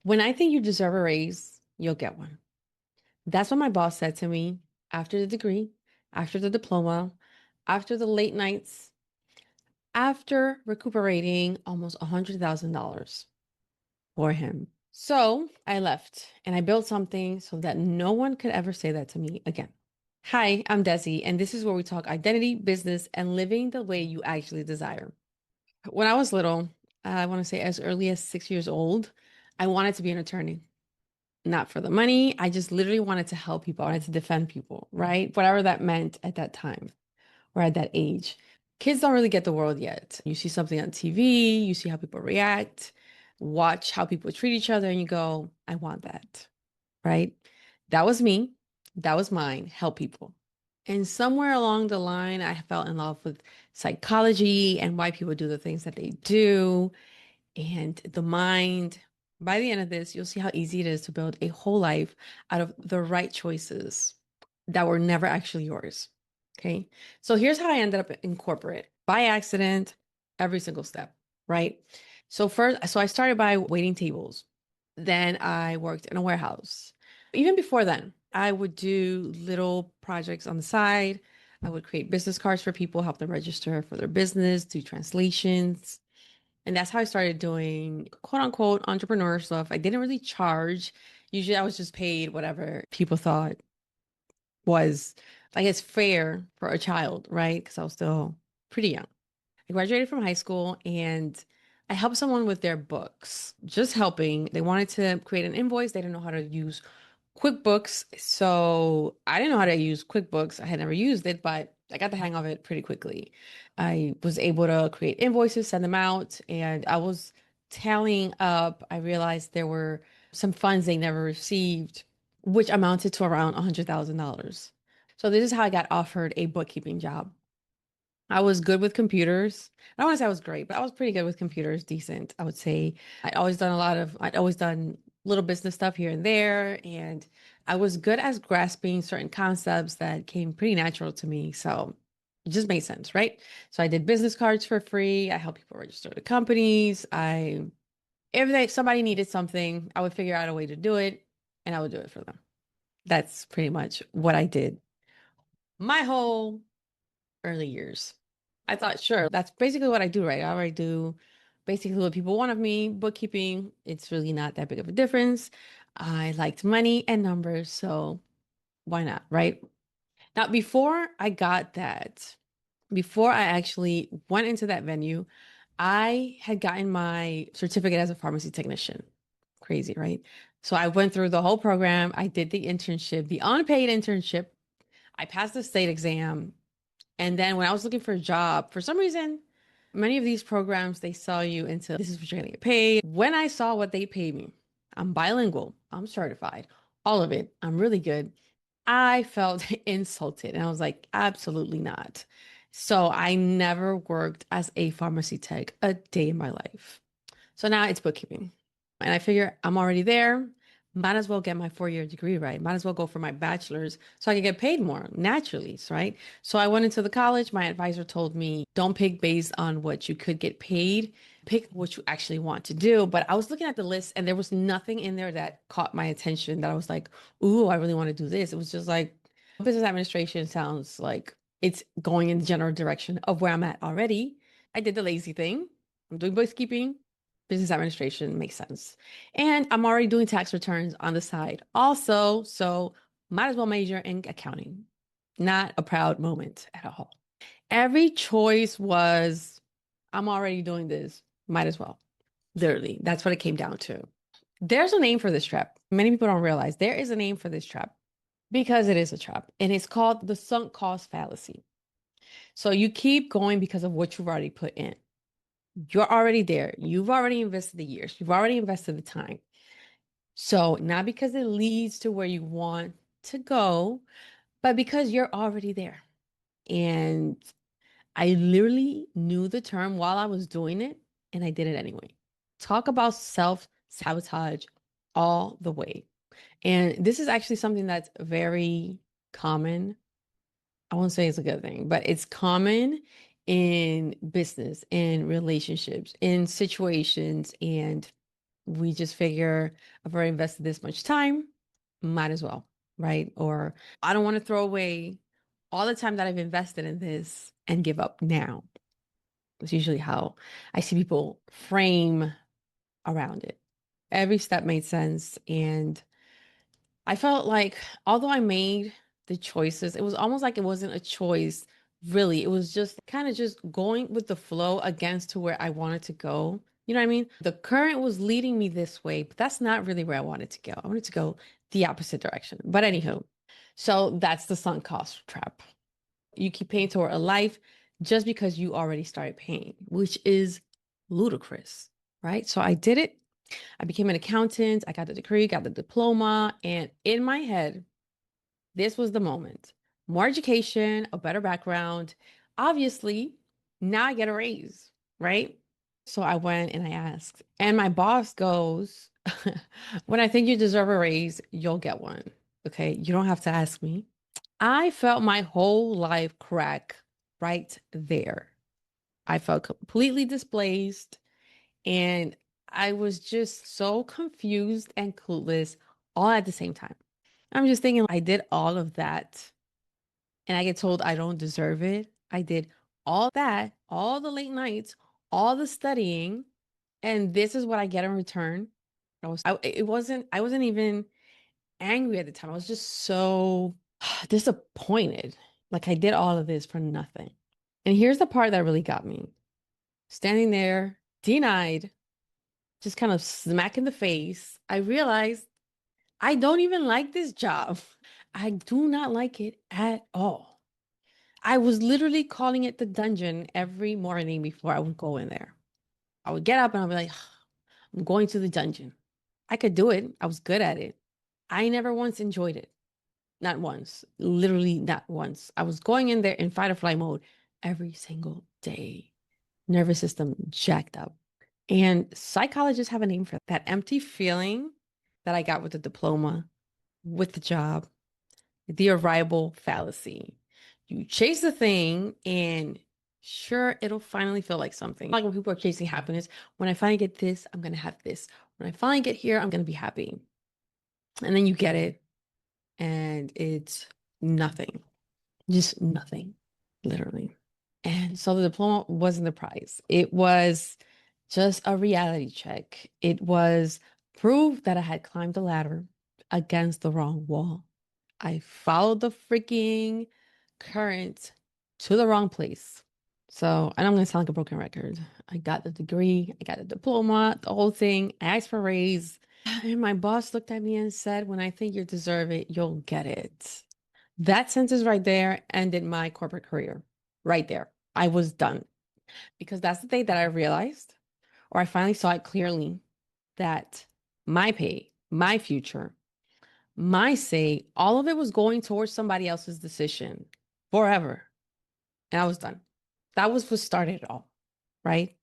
When I think you deserve a raise, you'll get one. That's what my boss said to me after the degree, after the diploma, after the late nights, after recuperating almost $100,000 for him. So I left and I built something so that no one could ever say that to me again. Hi, I'm Desi, and this is where we talk identity, business, and living the way you actually desire. When I was little, I want to say as early as 6 years old, I wanted to be an attorney. Not for the money. I just literally wanted to help people. I wanted to defend people, right? Whatever that meant at that time or at that age. Kids don't really get the world yet. You see something on TV, you see how people react, watch how people treat each other, and you go, I want that, right? That was me. That was mine. Help people. And somewhere along the line, I fell in love with psychology and why people do the things that they do and the mind. By the end of this, you'll see how easy it is to build a whole life out of the right choices that were never actually yours. Okay. So here's how I ended up in corporate by accident, every single step, right? So I started by waiting tables. Then I worked in a warehouse. Even before then, I would do little projects on the side. I would create business cards for people, help them register for their business, do translations, and that's how I started doing quote unquote entrepreneur stuff. I didn't really charge. Usually I was just paid whatever people thought was, I guess, fair for a child, right? Because I was still pretty young. I graduated from high school and I helped someone with their books, just helping. They wanted to create an invoice. They didn't know how to use QuickBooks. So I didn't know how to use QuickBooks. I had never used it, but I got the hang of it pretty quickly. I was able to create invoices, send them out, and I was tallying up. I realized there were some funds they never received, which amounted to around $100,000. So this is how I got offered a bookkeeping job. I was good with computers. I don't want to say I was great, but I was pretty good with computers, decent, I would say. I'd always done little business stuff here and there. And I was good at grasping certain concepts that came pretty natural to me. So it just made sense, right? So I did business cards for free. I helped people register to companies. If somebody needed something, I would figure out a way to do it and I would do it for them. That's pretty much what I did my whole early years. I thought, sure, that's basically what I do, right? I already do basically what people want of me. Bookkeeping, it's really not that big of a difference. I liked money and numbers, so why not, right? Now, before I actually went into that venue, I had gotten my certificate as a pharmacy technician. Crazy, right? So I went through the whole program. I did the internship, the unpaid internship. I passed the state exam. And then when I was looking for a job, for some reason, many of these programs, they sell you into this is what you're going to get paid. When I saw what they paid me, I'm bilingual, I'm certified, all of it, I'm really good. I felt insulted and I was like, absolutely not. So I never worked as a pharmacy tech a day in my life. So now it's bookkeeping. And I figure I'm already there. Might as well get my 4 year degree, right? Might as well go for my bachelor's so I can get paid more naturally, right? So I went into the college. My advisor told me, don't pick based on what you could get paid, pick what you actually want to do. But I was looking at the list and there was nothing in there that caught my attention that I was like, ooh, I really want to do this. It was just like business administration sounds like it's going in the general direction of where I'm at already. I did the lazy thing. I'm doing bookkeeping. Business administration makes sense. And I'm already doing tax returns on the side also. So might as well major in accounting. Not a proud moment at all. Every choice was, I'm already doing this. Might as well. Literally, that's what it came down to. There's a name for this trap. Many people don't realize there is a name for this trap because it is a trap. And it's called the sunk cost fallacy. So you keep going because of what you've already put in. You're already there. You've already invested the years. You've already invested the time. So not because it leads to where you want to go, but because you're already there. And I literally knew the term while I was doing it, and I did it anyway. Talk about self-sabotage all the way. And this is actually something that's very common. I won't say it's a good thing, but it's common in business, in relationships, in situations, and We just figure I've already invested this much time, might as well, right? Or I don't want to throw away all the time that I've invested in this and give up now. It's usually how I see people frame around it. Every step made sense. And I felt like, although I made the choices, it was almost like it wasn't a choice, really. It was just kind of just going with the flow against to where I wanted to go. You know what I mean? The current was leading me this way, but that's not really where I wanted to go. I wanted to go the opposite direction. But anywho, so that's the sunk cost trap. You keep paying toward a life just because you already started paying, which is ludicrous, right? So I did it. I became an accountant. I got the degree, got the diploma. And in my head, this was the moment. More education, a better background. Obviously, now I get a raise, right? So I went and I asked. And my boss goes, when I think you deserve a raise, you'll get one. Okay. You don't have to ask me. I felt my whole life crack right there. I felt completely displaced. And I was just so confused and clueless all at the same time. I'm just thinking, I did all of that and I get told I don't deserve it. I did all that, all the late nights, all the studying, and this is what I get in return. I wasn't even angry at the time. I was just so disappointed. Like I did all of this for nothing. And here's the part that really got me. Standing there, denied, just kind of smack in the face, I realized I don't even like this job. I do not like it at all. I was literally calling it the dungeon every morning before I would go in there. I would get up and I'd be like, I'm going to the dungeon. I could do it. I was good at it. I never once enjoyed it. Not once. Literally not once. I was going in there in fight or flight mode every single day. Nervous system jacked up. And psychologists have a name for that empty feeling that I got with the diploma, with the job, the arrival fallacy. You chase the thing and sure, it'll finally feel like something. Like when people are chasing happiness, when I finally get this, I'm going to have this. When I finally get here, I'm going to be happy. And then you get it and it's nothing, just nothing, literally. And so the diploma wasn't the prize. It was just a reality check. It was proof that I had climbed the ladder against the wrong wall. I followed the freaking current to the wrong place. So, and I'm going to sound like a broken record. I got the degree, I got the diploma, the whole thing. I asked for a raise. And my boss looked at me and said, when I think you deserve it, you'll get it. That sentence right there ended my corporate career. Right there. I was done. Because that's the day that I realized, or I finally saw it clearly, that my pay, my future, my say, all of it was going towards somebody else's decision forever. And I was done. That was what started it all, right?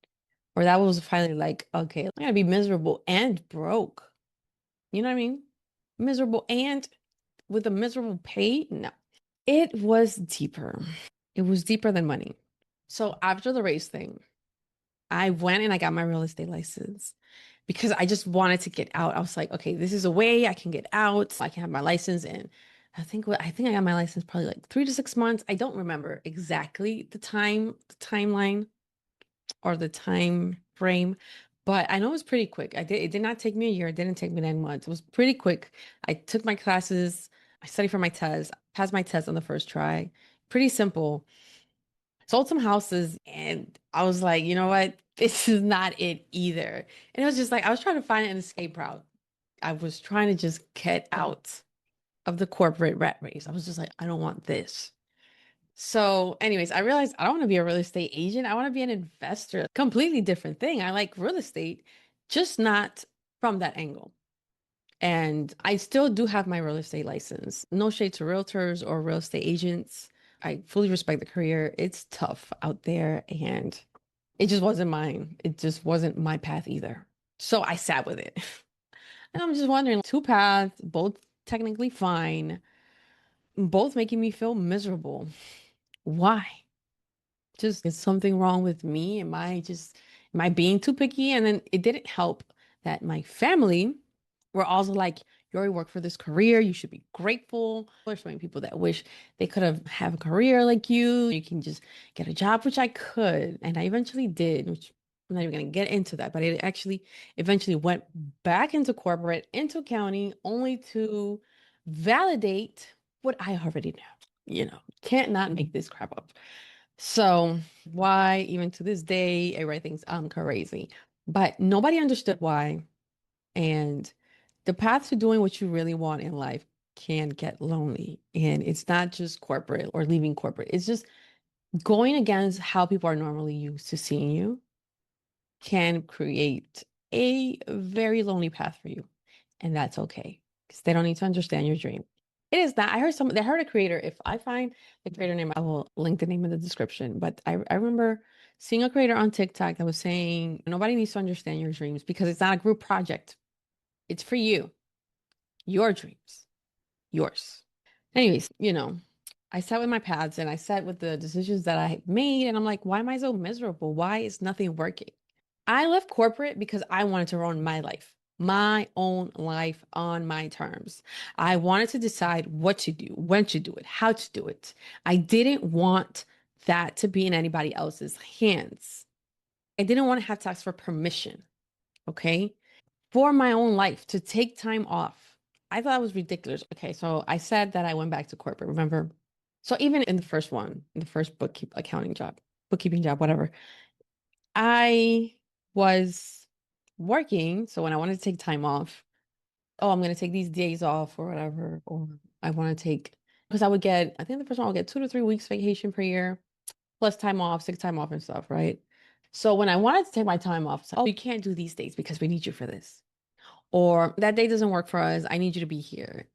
Or that was finally like, okay, I'm gonna be miserable and broke. You know what I mean? Miserable and with a miserable pay? No. It was deeper. It was deeper than money. So after the race thing, I went and I got my real estate license because I just wanted to get out. I was like, okay, this is a way I can get out. I can have my license in. I think I got my license probably like 3 to 6 months. I don't remember exactly the timeline or the time frame, but I know it was pretty quick. It did not take me a year. It didn't take me 9 months. It was pretty quick. I took my classes, I studied for my test, passed my test on the first try. Pretty simple. Sold some houses and I was like, you know what? This is not it either. And it was just like I was trying to find an escape route. I was trying to just get out of the corporate rat race. I was just like, I don't want this. So, anyways, I realized I don't want to be a real estate agent. I want to be an investor. Completely different thing. I like real estate, just not from that angle. And I still do have my real estate license. No shade to realtors or real estate agents. I fully respect the career. It's tough out there and it just wasn't mine. It just wasn't my path either. So I sat with it. And I'm just wondering, two paths, both technically fine, both making me feel miserable. Why? Just is something wrong with me? Am I being too picky? And then it didn't help that my family were also like, you already work for this career. You should be grateful. There's so many people that wish they could have a career like you. You can just get a job, which I could. And I eventually did, which I'm not even going to get into that, but I actually eventually went back into corporate, into accounting, only to validate what I already know. Can't not make this crap up. So why, even to this day, everybody thinks I'm crazy. But nobody understood why. And the path to doing what you really want in life can get lonely. And it's not just corporate or leaving corporate. It's just going against how people are normally used to seeing you can create a very lonely path for you. And that's okay because they don't need to understand your dream. It is not. I heard a creator. If I find the creator name, I will link the name in the description. But I remember seeing a creator on TikTok that was saying nobody needs to understand your dreams because it's not a group project. It's for you, your dreams, yours. Anyways, I sat with my paths and I sat with the decisions that I made, and I'm like, why am I so miserable? Why is nothing working? I left corporate because I wanted to run my own life on my terms. I wanted to decide what to do, when to do it, how to do it. I didn't want that to be in anybody else's hands. I didn't want to have to ask for permission, okay, for my own life to take time off. I thought it was ridiculous. Okay, so I said that I went back to corporate, remember? So even in the first one, in the first bookkeeping job, whatever, I was working. So when I wanted to take time off, oh, I'm going to take these days off or whatever, or I want to take, because I think the first one I'll get 2 to 3 weeks vacation per year, plus time off, sick time off and stuff, right? So when I wanted to take my time off, it's like, oh, you can't do these days because we need you for this. Or that day doesn't work for us. I need you to be here.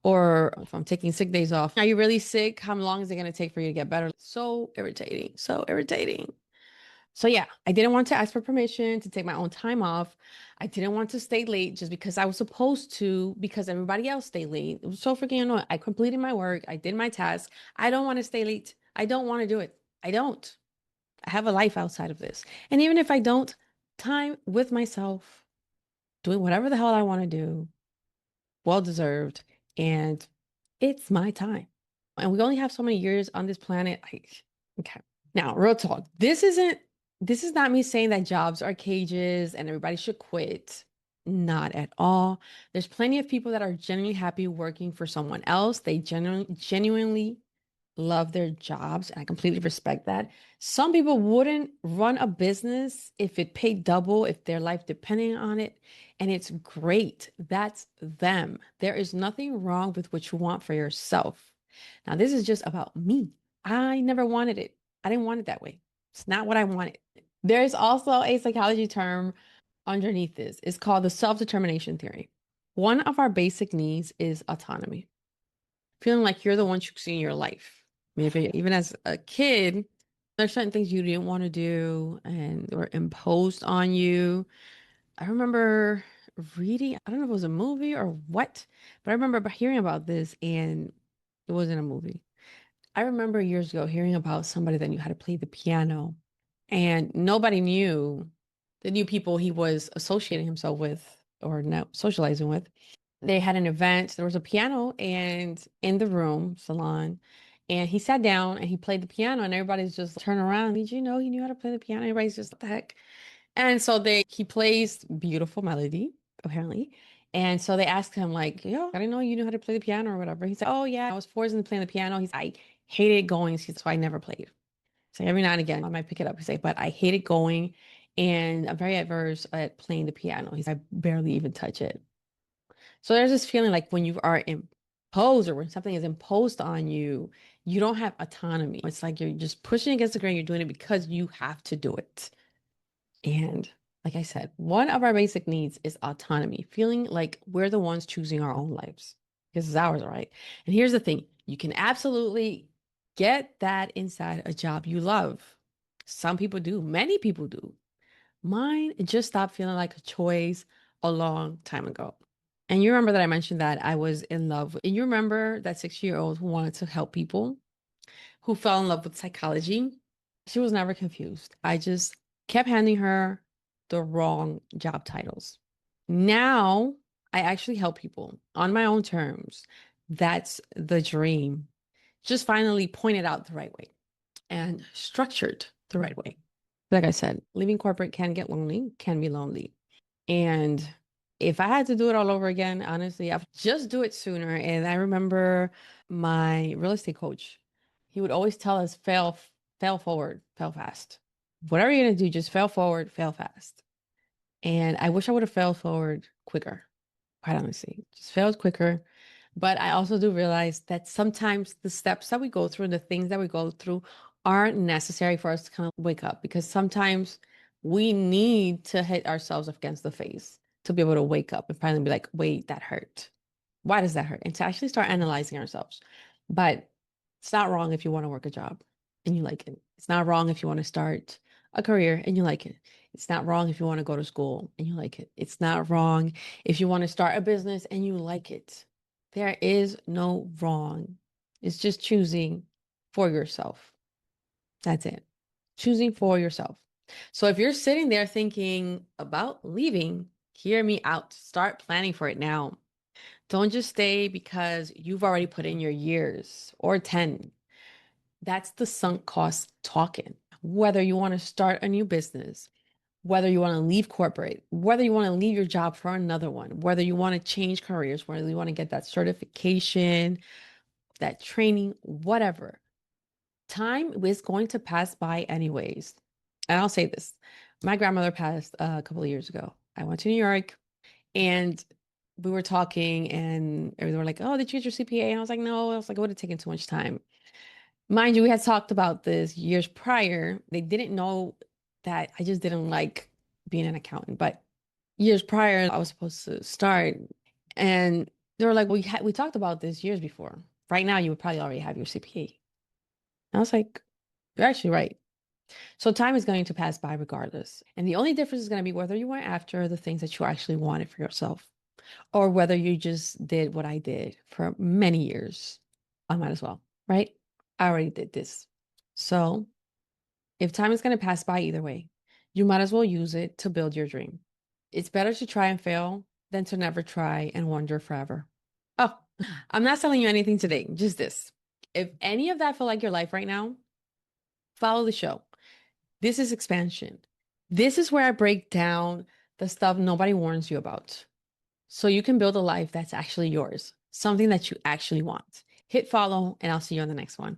Or if I'm taking sick days off, are you really sick? How long is it going to take for you to get better? So irritating. So irritating. So yeah, I didn't want to ask for permission to take my own time off. I didn't want to stay late just because I was supposed to, because everybody else stayed late. It was so freaking annoying. I completed my work. I did my task. I don't want to stay late. I don't want to do it. I don't. I have a life outside of this. And even if I don't, time with myself, doing whatever the hell I want to do, well deserved. And it's my time. And we only have so many years on this planet. Okay. Now, real talk. This is not me saying that jobs are cages and everybody should quit. Not at all. There's plenty of people that are genuinely happy working for someone else. They genuinely love their jobs, and I completely respect that. Some people wouldn't run a business if it paid double, if their life depending on it, and it's great. That's them. There is nothing wrong with what you want for yourself. Now, this is just about me. I never wanted it. I didn't want it that way. It's not what I wanted. There's also a psychology term underneath this. It's called the self-determination theory. One of our basic needs is autonomy, feeling like you're the one choosing your life. Maybe even as a kid, there's certain things you didn't want to do and were imposed on you. I remember reading, I don't know if it was a movie or what, but I remember hearing about this, and it wasn't a movie. I remember years ago hearing about somebody that knew how to play the piano, and nobody knew the new people he was associating himself with or now socializing with. They had an event. There was a piano and in the room salon, and he sat down and he played the piano, and everybody's just turn around. Did you know he knew how to play the piano? Everybody's just what the heck. And so he plays beautiful melody apparently. And so they asked him like, yo, I didn't know you knew how to play the piano or whatever. He said, oh yeah, I was forced into playing the piano. I hated going, so I never played. So every now and again I might pick it up. He said, but I hated going, and I'm very adverse at playing the piano. He said, I barely even touch it. So there's this feeling like when you are imposed or when something is imposed on you, you don't have autonomy. It's like you're just pushing against the grain. You're doing it because you have to do it. And like I said, one of our basic needs is autonomy, feeling like we're the ones choosing our own lives because it's ours, right? And here's the thing, you can absolutely get that inside a job you love. Some people do, many people do. Mine just stopped feeling like a choice a long time ago. And you remember that I mentioned that I was in love. And you remember that 6-year-old who wanted to help people, who fell in love with psychology? She was never confused. I just kept handing her the wrong job titles. Now I actually help people on my own terms. That's the dream. Just finally pointed out the right way and structured the right way. Like I said, leaving corporate can get lonely, can be lonely. And if I had to do it all over again, honestly, I'd just do it sooner. And I remember my real estate coach, he would always tell us fail forward, fail fast. Whatever you're gonna do, just fail forward, fail fast. And I wish I would have failed forward quicker, quite honestly. Just failed quicker. But I also do realize that sometimes the steps that we go through, the things that we go through, aren't necessary for us to kind of wake up because sometimes we need to hit ourselves against the face to be able to wake up and finally be like, wait, that hurt. Why does that hurt? And to actually start analyzing ourselves. But it's not wrong if you want to work a job and you like it. It's not wrong if you want to start a career and you like it. It's not wrong if you want to go to school and you like it. It's not wrong if you want to start a business and you like it. There is no wrong. It's just choosing for yourself. That's it. Choosing for yourself. So if you're sitting there thinking about leaving, hear me out. Start planning for it now. Don't just stay because you've already put in your years or 10. That's the sunk cost talking. Whether you want to start a new business, whether you want to leave corporate, whether you want to leave your job for another one, whether you want to change careers, whether you want to get that certification, that training, whatever. Time is going to pass by anyways. And I'll say this. My grandmother passed a couple of years ago. I went to New York and we were talking and they were like, oh, did you get your CPA? And I was like, no. I was like, it would have taken too much time. Mind you, we had talked about this years prior. They didn't know that I just didn't like being an accountant. But years prior, I was supposed to start. And they were like, we talked about this years before. Right now, you would probably already have your CPA. And I was like, you're actually right. So time is going to pass by regardless. And the only difference is going to be whether you went after the things that you actually wanted for yourself or whether you just did what I did for many years. I might as well, right? I already did this. So if time is going to pass by either way, you might as well use it to build your dream. It's better to try and fail than to never try and wonder forever. Oh, I'm not telling you anything today, just this. If any of that feel like your life right now, follow the show. This is expansion. This is where I break down the stuff nobody warns you about. So you can build a life that's actually yours, something that you actually want. Hit follow, and I'll see you on the next one.